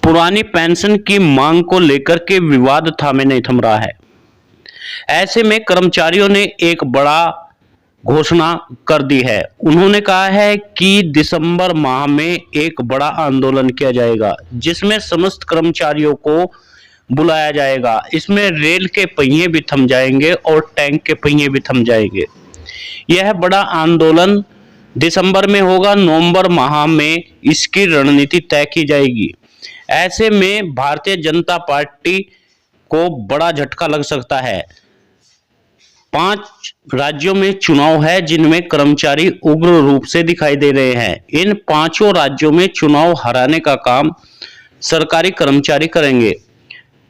पुरानी पेंशन की मांग को लेकर के विवाद थामे नहीं थम रहा है। ऐसे में कर्मचारियों ने एक बड़ा घोषणा कर दी है। उन्होंने कहा है कि दिसंबर माह में एक बड़ा आंदोलन किया जाएगा, जिसमें समस्त कर्मचारियों को बुलाया जाएगा। इसमें रेल के पहिए भी थम जाएंगे और टैंक के पहिए भी थम जाएंगे। यह बड़ा आंदोलन दिसंबर में होगा। नवंबर माह में इसकी रणनीति तय की जाएगी। ऐसे में भारतीय जनता पार्टी को बड़ा झटका लग सकता है। 5 राज्यों में चुनाव है, जिनमें कर्मचारी उग्र रूप से दिखाई दे रहे हैं। इन 5 राज्यों में चुनाव हराने का काम सरकारी कर्मचारी करेंगे।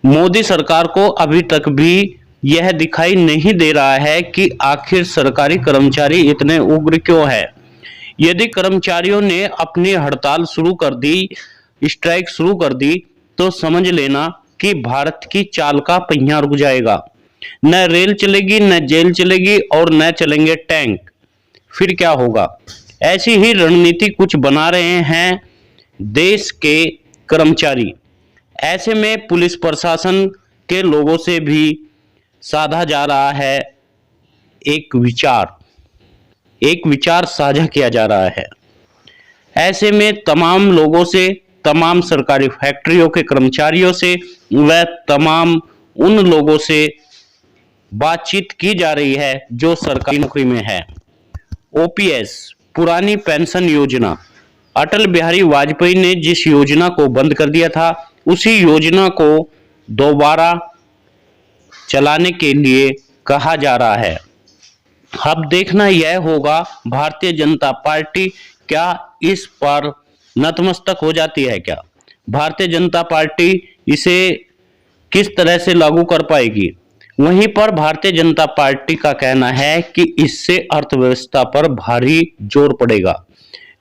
मोदी सरकार को अभी तक भी यह दिखाई नहीं दे रहा है कि आखिर सरकारी कर्मचारी इतने उग्र क्यों है। यदि कर्मचारियों ने अपनी हड़ताल शुरू कर दी, स्ट्राइक शुरू कर दी, तो समझ लेना कि भारत की चाल का पहिया रुक जाएगा। न रेल चलेगी, न जेल चलेगी और न चलेंगे टैंक। फिर क्या होगा? ऐसी ही रणनीति कुछ बना रहे हैं देश के कर्मचारी। ऐसे में पुलिस प्रशासन के लोगों से भी साधा जा रहा है एक विचार साझा किया जा रहा है। ऐसे में तमाम लोगों से, तमाम सरकारी फैक्ट्रियों के कर्मचारियों से व तमाम उन लोगों से बातचीत की जा रही है जो सरकारी नौकरी में है। ओपीएस, पुरानी पेंशन योजना, अटल बिहारी वाजपेयी ने जिस योजना को बंद कर दिया था, उसी योजना को दोबारा चलाने के लिए कहा जा रहा है। अब देखना यह होगा भारतीय जनता पार्टी क्या इस पर नतमस्तक हो जाती है। क्या भारतीय जनता पार्टी इसे किस तरह से लागू कर पाएगी? वहीं पर भारतीय जनता पार्टी का कहना है कि इससे अर्थव्यवस्था पर भारी जोर पड़ेगा।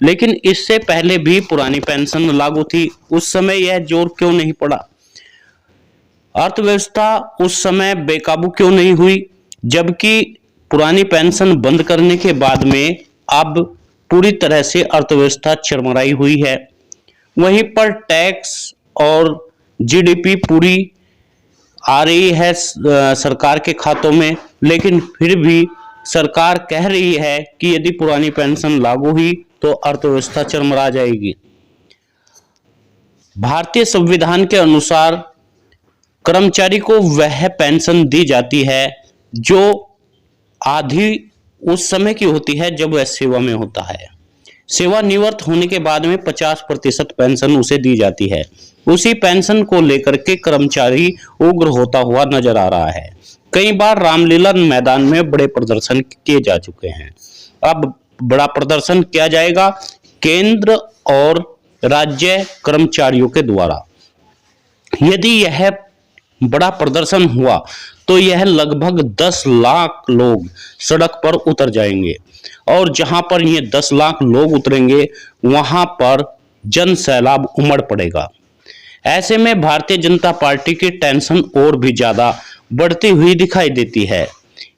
लेकिन इससे पहले भी पुरानी पेंशन लागू थी, उस समय यह जोर क्यों नहीं पड़ा? अर्थव्यवस्था उस समय बेकाबू क्यों नहीं हुई? जबकि पुरानी पेंशन बंद करने के बाद में अब पूरी तरह से अर्थव्यवस्था चरमराई हुई है। वहीं पर टैक्स और जीडीपी पूरी आ रही है सरकार के खातों में, लेकिन फिर भी सरकार कह रही है कि यदि पुरानी पेंशन लागू हुई तो अर्थव्यवस्था चरमरा जाएगी। भारतीय संविधान के अनुसार कर्मचारी को वह पेंशन दी जाती है जो आधी उस समय की होती है जब वह सेवा में होता है। सेवानिवृत्त होने के बाद में 50% पेंशन उसे दी जाती है। उसी पेंशन को लेकर के कर्मचारी उग्र होता हुआ नजर आ रहा है। कई बार रामलीला मैदान में बड़े प्रदर्शन किए जा चुके हैं। अब बड़ा प्रदर्शन किया जाएगा केंद्र और राज्य कर्मचारियों के द्वारा। यदि यह बड़ा प्रदर्शन हुआ तो यह लगभग 10 लाख लोग सड़क पर उतर जाएंगे और जहां पर ये 10 लाख लोग उतरेंगे वहां पर जन सैलाब उमड़ पड़ेगा। ऐसे में भारतीय जनता पार्टी की टेंशन और भी ज्यादा बढ़ती हुई दिखाई देती है।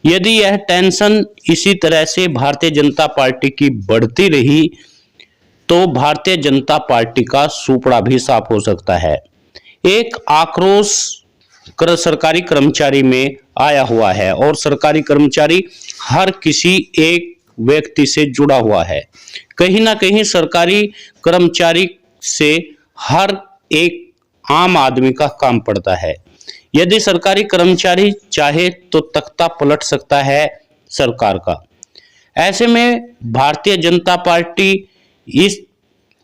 यदि यह टेंशन इसी तरह से भारतीय जनता पार्टी की बढ़ती रही तो भारतीय जनता पार्टी का सुपड़ा भी साफ हो सकता है। एक आक्रोश सरकारी कर्मचारी में आया हुआ है और सरकारी कर्मचारी हर किसी एक व्यक्ति से जुड़ा हुआ है। कहीं ना कहीं सरकारी कर्मचारी से हर एक आम आदमी का काम पड़ता है। यदि सरकारी कर्मचारी चाहे तो तख्ता पलट सकता है सरकार का। ऐसे में भारतीय जनता पार्टी इस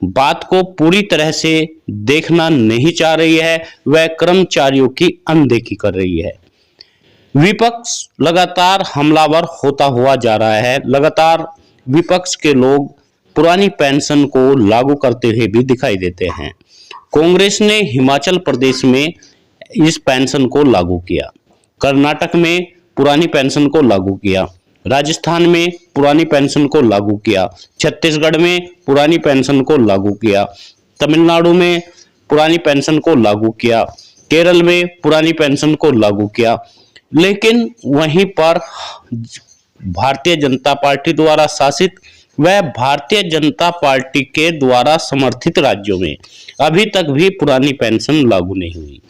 बात को पूरी तरह से देखना नहीं चाह रही है, वह कर्मचारियों की अनदेखी कर रही है। विपक्ष लगातार हमलावर होता हुआ जा रहा है। लगातार विपक्ष के लोग पुरानी पेंशन को लागू करते हुए भी दिखाई देते हैं। कांग्रेस ने हिमाचल प्रदेश में इस पेंशन को लागू किया, कर्नाटक में पुरानी पेंशन को लागू किया, राजस्थान में पुरानी पेंशन को लागू किया, छत्तीसगढ़ में पुरानी पेंशन को लागू किया, तमिलनाडु में पुरानी पेंशन को लागू किया, केरल में पुरानी पेंशन को लागू किया। लेकिन वहीं पर भारतीय जनता पार्टी द्वारा शासित वह भारतीय जनता पार्टी के द्वारा समर्थित राज्यों में अभी तक भी पुरानी पेंशन लागू नहीं हुई।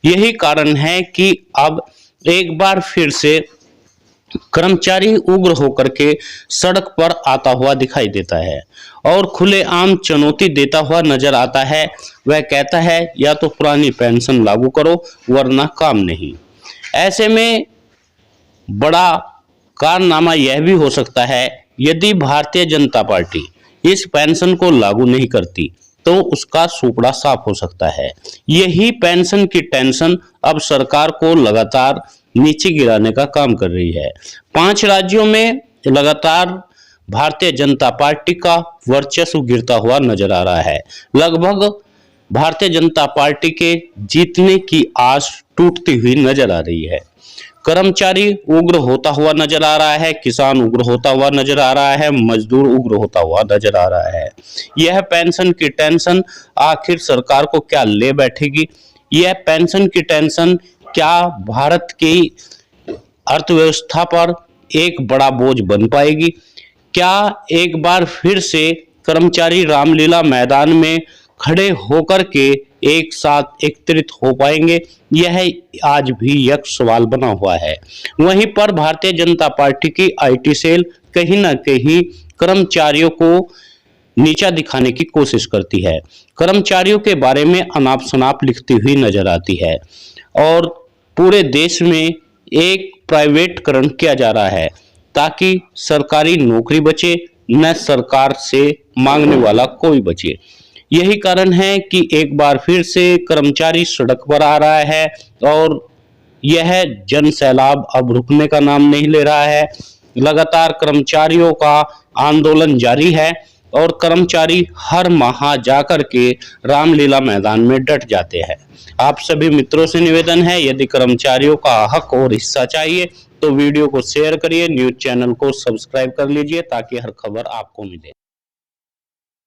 यही कारण है कि अब एक बार फिर से कर्मचारी उग्र होकर के सड़क पर आता हुआ दिखाई देता है और खुलेआम चुनौती देता हुआ नजर आता है। वह कहता है या तो पुरानी पेंशन लागू करो वरना काम नहीं। ऐसे में बड़ा कारनामा यह भी हो सकता है, यदि भारतीय जनता पार्टी इस पेंशन को लागू नहीं करती तो उसका सूपड़ा साफ हो सकता है। यही पेंशन की टेंशन अब सरकार को लगातार नीचे गिराने का काम कर रही है। 5 राज्यों में लगातार भारतीय जनता पार्टी का वर्चस्व गिरता हुआ नजर आ रहा है। लगभग भारतीय जनता पार्टी के जीतने की आस टूटती हुई नजर आ रही है। कर्मचारी उग्र होता हुआ नजर आ रहा है, किसान उग्र होता हुआ नजर आ रहा है, मजदूर उग्र होता हुआ नजर आ रहा है। यह पेंशन की टेंशन आखिर सरकार को क्या ले बैठेगी? यह पेंशन की टेंशन क्या भारत की अर्थव्यवस्था पर एक बड़ा बोझ बन पाएगी? क्या एक बार फिर से कर्मचारी रामलीला मैदान में खड़े होकर के एक साथ एकत्रित हो पाएंगे? यह आज भी एक सवाल बना हुआ है। वहीं पर भारतीय जनता पार्टी की आईटी सेल कहीं ना कहीं कर्मचारियों को नीचा दिखाने की कोशिश करती है, कर्मचारियों के बारे में अनाप शनाप लिखती हुई नजर आती है और पूरे देश में एक प्राइवेटकरण किया जा रहा है ताकि सरकारी नौकरी बचे, न सरकार से मांगने वाला कोई बचे। यही कारण है कि एक बार फिर से कर्मचारी सड़क पर आ रहा है और यह जन सैलाब अब रुकने का नाम नहीं ले रहा है। लगातार कर्मचारियों का आंदोलन जारी है और कर्मचारी हर माह जाकर के रामलीला मैदान में डट जाते हैं। आप सभी मित्रों से निवेदन है, यदि कर्मचारियों का हक और हिस्सा चाहिए तो वीडियो को शेयर करिए, न्यूज चैनल को सब्सक्राइब कर लीजिए ताकि हर खबर आपको मिले।